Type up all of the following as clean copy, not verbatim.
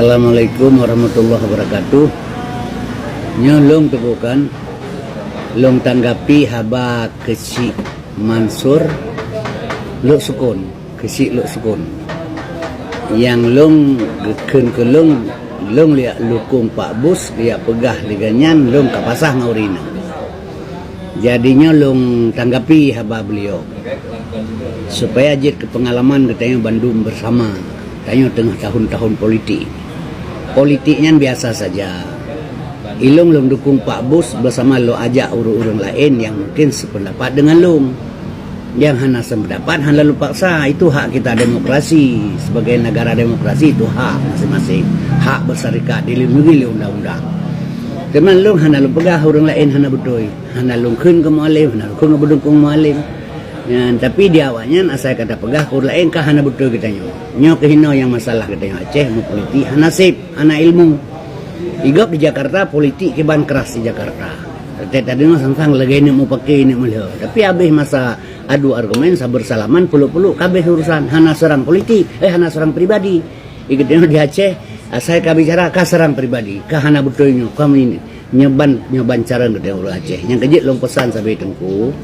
Assalamualaikum warahmatullahi wabarakatuh. Nyolong tegukan long tanggapi haba kesi Mansur lo sukun kesi lo sukun yang long geken ke long liat lukung Pak Bus liat pegah liganyan long kapasah ngaurina. Jadinya long tanggapi haba beliau supaya jid ke pengalaman katanya Bandung bersama. Tanya tengah tahun-tahun politiknya biasa saja. Ilung dukung Pak Bus bersama lo ajak urang-urang lain yang mungkin sependapat dengan Long. Yang hana sependapat hana lu paksa, itu hak kita demokrasi. Sebagai negara demokrasi itu hak masing-masing. Hak berserikat dilindungi oleh undang-undang. Teman Long hana lu pegah urang lain hana betul. Hana Long kun ke mualim, hana Long berdukung mualim. Ya, tapi di awalnya asal kata pegah kur lain kah hana betul katanya. Nyo kehino yang masalah katanya Aceh mu politik hana sip, hana ilmu. Igop di Jakarta politik keban keras di Jakarta. Tadi mah santang lagi ini mau pakai ini mulih. Tapi habis masa adu argumen sabar salaman peluk-peluk kabeh urusan hana serang politik, hana serang pribadi. Ikutnya di Aceh asal ka bicara ka serang pribadi, ka hana betulnya kamu ini nyoban cara ngede Aceh. Yang kejit long pesan sampai tengku.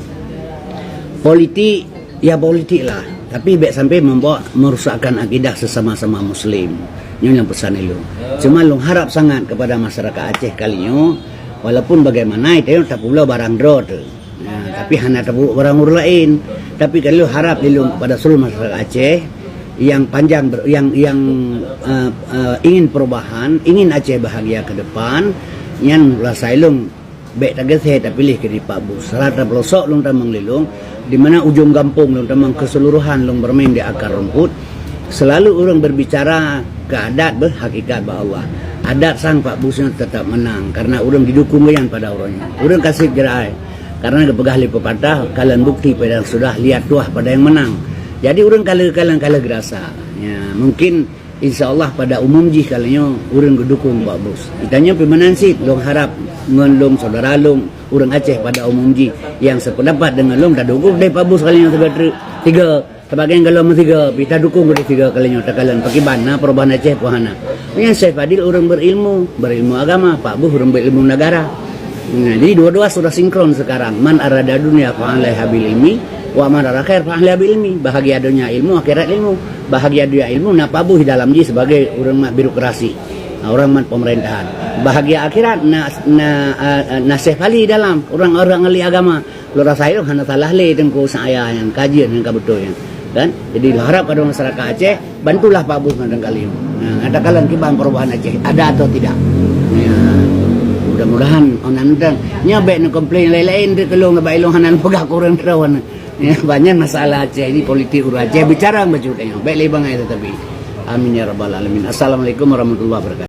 Politik ya politik lah, tapi baik sampai membawa merusakkan akidah sesama-sama Muslim. Ini yang pesan itu. Cuma long harap sangat kepada masyarakat Aceh kalinya, walaupun bagaimana itu tak pula barang drone, tapi hanya tak pula barang lain. Tapi kalau harap ilung kepada seluruh masyarakat Aceh yang panjang, yang ingin perubahan, ingin Aceh bahagia ke depan, yang rasa ilung baik tak saya tak pilih ke di Pak Bus. Rata pelosok long tamang lilung, di mana ujung kampung long tamang keseluruhan long bermain di akar rumput. Selalu orang berbicara ke adat berhakikat bahwa adat sang Pak Busnya tetap menang karena orang didukung yang pada orangnya. Orang kasih gerai karena kepegah lipo patah kalian bukti pada sudah lihat tuah pada yang menang. Jadi orang kalian gerasa. Ya, mungkin insya Allah pada umum jih kalinya orang didukung Pak Bus. Itanya pemenang sih long harap ngelong saudara long orang Aceh pada umum jih yang sependapat dengan long dah dukung dari Pak Bus kalinya tiga sebagian kalau tiga kita dukung dari tiga kalinya takalan pakai bana perubahan Aceh pohana. Yang saya Fadil orang berilmu agama, Pak Bus orang berilmu negara. Nah, jadi dua-dua sudah sinkron sekarang. Man arada dunia fa'alaiha bil ilmi wa man arada khair fa'alaiha bil ilmi. Bahagia dunia ilmu, akhirat ilmu. Bahagia dunia ilmu na Pak Bus dalam ji sebagai orang birokrasi. Orang pemerintahan. Bahagia akhirat na Syekh Ali dalam orang-orang ahli agama. Lu rasa itu hanya salah le tengku saya yang kajian yang kebetulan kan. Jadi harap pada masyarakat Aceh bantulah Pak Bus kadang kali. Nah, ada kalian kibang perubahan Aceh ada atau tidak. Ya, mudah-mudahan onantang nyabek nu komplain lain-lain de kelong ba ilong hanan pegah kurang terawan. Ya, banyak masalah Aceh ini politik Aceh bicara baju tengok. Baik lebang itu tapi. Amin ya rabbal alamin. Assalamualaikum warahmatullahi wabarakatuh.